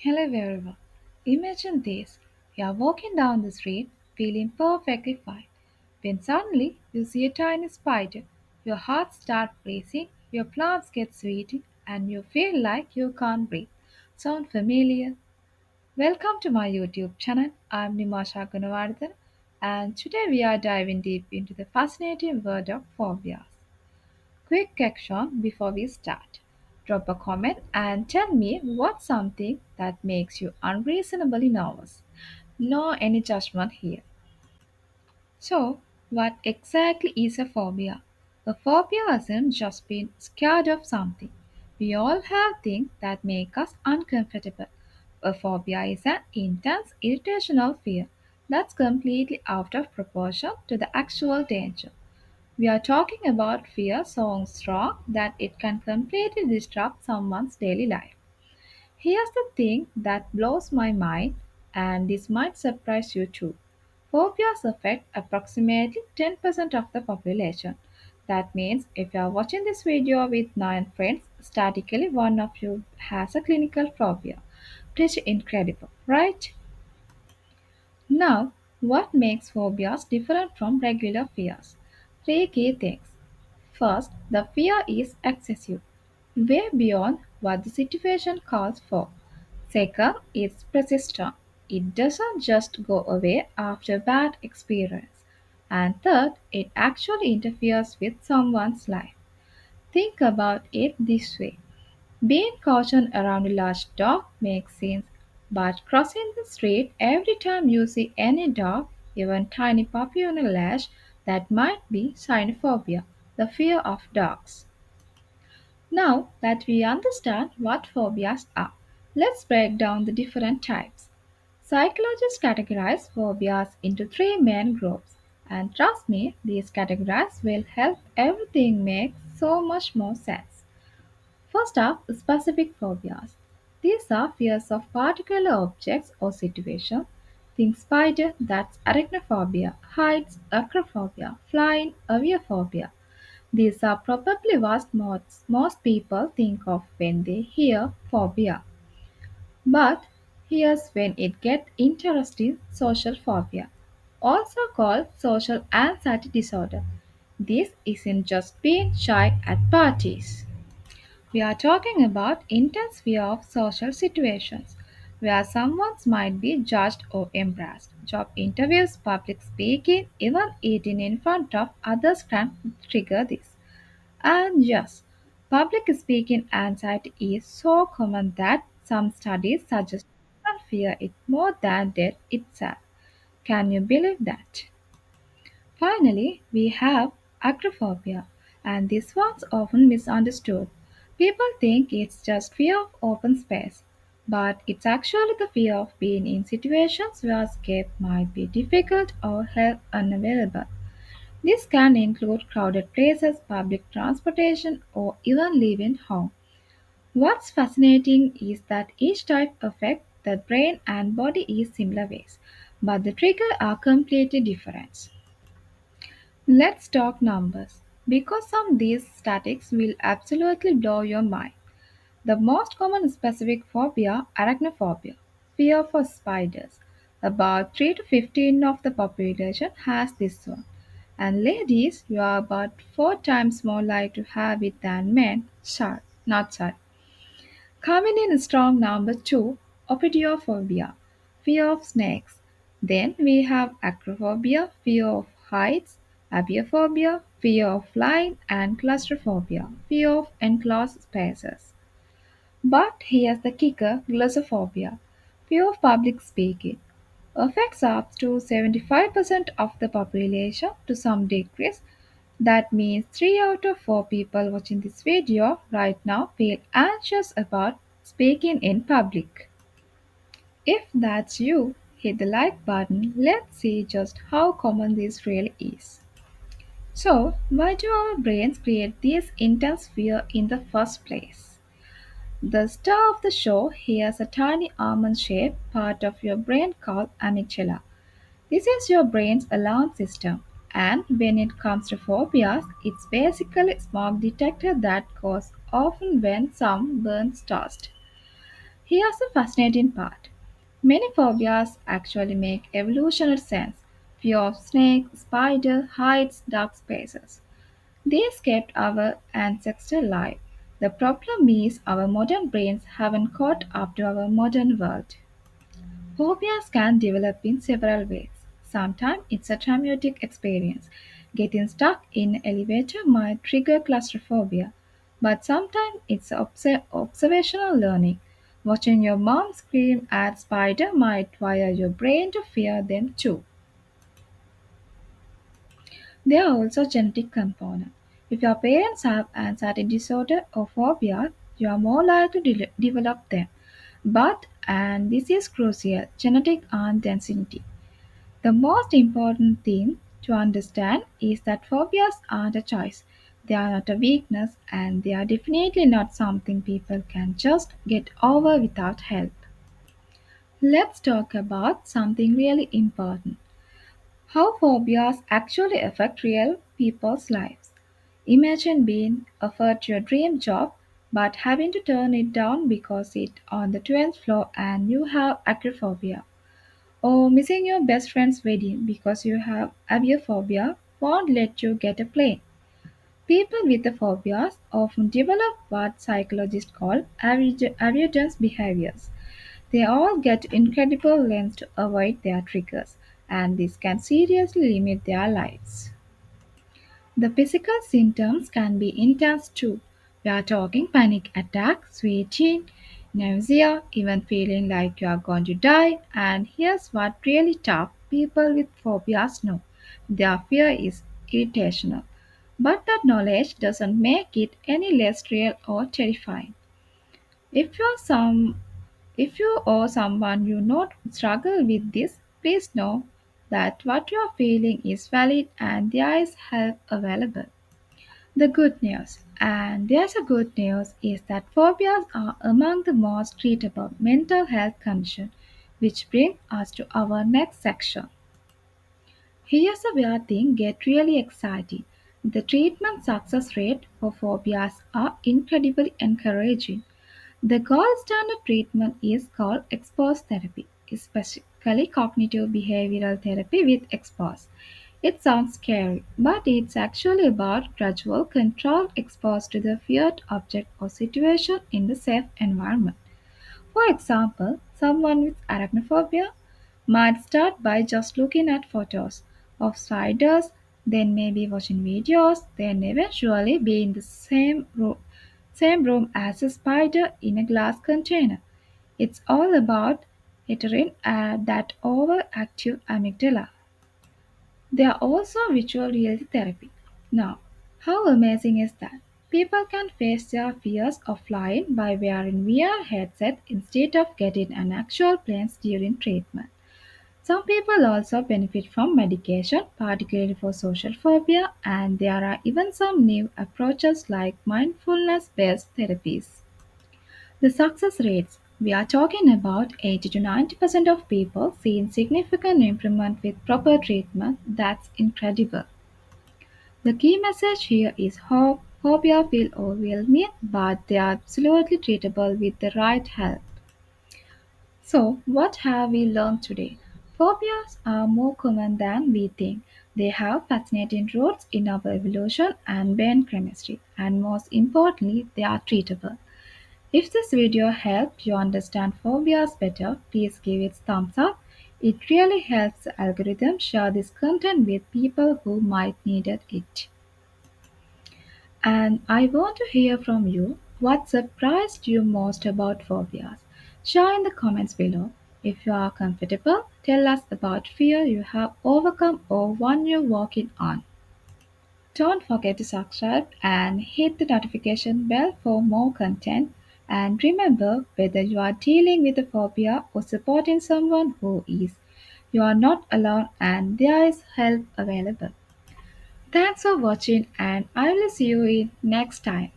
Hello everyone. Imagine this. You are walking down the street feeling perfectly fine. When suddenly you see a tiny spider. Your heart starts racing, your palms get sweaty, and you feel like you can't breathe. Sound familiar? Welcome to my YouTube channel. I'm Nimasha Gunawardhan, and today we are diving deep into the fascinating world of phobias. Quick action before we start. Drop a comment and tell me what's something that makes you unreasonably nervous. No any judgment here. So, what exactly is a phobia? A phobia isn't just being scared of something. We all have things that make us uncomfortable. A phobia is an intense irrational fear that's completely out of proportion to the actual danger. We are talking about fear so strong that it can completely disrupt someone's daily life. Here's the thing that blows my mind, and this might surprise you too. Phobias affect approximately 10% of the population. That means if you are watching this video with 9 friends, statistically one of you has a clinical phobia. Pretty incredible, right? Now, what makes phobias different from regular fears? Three key things. First, the fear is excessive, way beyond what the situation calls for. Second, it's persistent. It doesn't just go away after bad experience. And third, it actually interferes with someone's life. Think about it this way. Being cautioned around a large dog makes sense, but crossing the street every time you see any dog, even tiny puppy on a leash, that might be cynophobia, the fear of dogs. Now that we understand what phobias are, let's break down the different types. Psychologists categorize phobias into three main groups, and trust me, these categories will help everything make so much more sense. First up, specific phobias. These are fears of particular objects or situations. Think spider, that's arachnophobia, heights, acrophobia, flying, aviophobia. These are probably what most people think of when they hear phobia. But here's when it gets interesting: social phobia, also called social anxiety disorder. This isn't just being shy at parties. We are talking about intense fear of social situations where someone might be judged or embarrassed. Job interviews, public speaking, even eating in front of others can trigger this. And yes, public speaking anxiety is so common that some studies suggest people fear it more than death itself. Can you believe that? Finally, we have acrophobia, and this one's often misunderstood. People think it's just fear of open space, but it's actually the fear of being in situations where escape might be difficult or help unavailable. This can include crowded places, public transportation, or even leaving home. What's fascinating is that each type affects the brain and body in similar ways, but the triggers are completely different. Let's talk numbers, because some of these statistics will absolutely blow your mind. The most common specific phobia, arachnophobia, fear for spiders. About 3 to 15 of the population has this one. And ladies, you are about 4 times more likely to have it than men. Sorry, not sorry. Coming in strong number 2, opidiophobia, fear of snakes. Then we have acrophobia, fear of heights, abiophobia, fear of flying, and claustrophobia, fear of enclosed spaces. But here's the kicker: glossophobia, fear of public speaking, affects up to 75% of the population to some degrees. That means 3 out of 4 people watching this video right now feel anxious about speaking in public. If that's you, hit the like button. Let's see just how common this really is. So, why do our brains create this intense fear in the first place? The star of the show here's a tiny almond shaped part of your brain called amygdala. This is your brain's alarm system, and when it comes to phobias, it's basically a smoke detector that goes off when some burns toast. Here's the fascinating part. Many phobias actually make evolutionary sense. Fear of snakes, spiders, heights, dark spaces. These kept our ancestors alive. The problem is our modern brains haven't caught up to our modern world. Phobias can develop in several ways. Sometimes it's a traumatic experience. Getting stuck in an elevator might trigger claustrophobia, but sometimes it's observational learning. Watching your mom scream at spider might wire your brain to fear them too. There are also genetic components. If your parents have anxiety disorder or phobia, you are more likely to develop them. But, and this is crucial, genetic and density. The most important thing to understand is that phobias aren't a choice. They are not a weakness and they are definitely not something people can just get over without help. Let's talk about something really important, how phobias actually affect real people's lives. Imagine being offered your dream job but having to turn it down because it's on the 12th floor and you have acrophobia. Or missing your best friend's wedding because you have aviophobia won't let you get a plane. People with the phobias often develop what psychologists call avoidance behaviors. They all get incredible lengths to avoid their triggers, and this can seriously limit their lives. The physical symptoms can be intense too. We are talking panic attack, sweating, nausea, even feeling like you are going to die. And here's what really tough people with phobias know, their fear is irritational. But that knowledge doesn't make it any less real or terrifying. If you're some if you or someone you know struggle with this, please know that what you are feeling is valid and there is help available. The good news, and there's a good news, is that phobias are among the most treatable mental health conditions, which brings us to our next section. Here's where things get really exciting. The treatment success rate for phobias are incredibly encouraging. The gold standard treatment is called expose therapy, especially cognitive behavioral therapy with expose. It sounds scary, but it's actually about gradual controlled expose to the feared object or situation in the safe environment. For example, someone with arachnophobia might start by just looking at photos of spiders, then maybe watching videos, then eventually be in the same room as a spider in a glass container. It's all about entering that overactive amygdala. There are also virtual reality therapy. Now, how amazing is that? People can face their fears of flying by wearing VR headset instead of getting an actual plane during treatment. Some people also benefit from medication, particularly for social phobia, and there are even some new approaches like mindfulness based therapies. The success rates, we are talking about 80 to 90% of people seeing significant improvement with proper treatment. That's incredible. The key message here is hope. Phobia feel overwhelming, but they are absolutely treatable with the right help. So, what have we learned today? Phobias are more common than we think. They have fascinating roots in our evolution and brain chemistry, and most importantly, they are treatable. If this video helped you understand phobias better, please give it thumbs up. It really helps the algorithm share this content with people who might need it. And I want to hear from you. What surprised you most about phobias? Share in the comments below. If you are comfortable, tell us about fear you have overcome or one you're working on. Don't forget to subscribe and hit the notification bell for more content. And remember, whether you are dealing with a phobia or supporting someone who is, you are not alone and there is help available. Thanks for watching and I will see you in next time.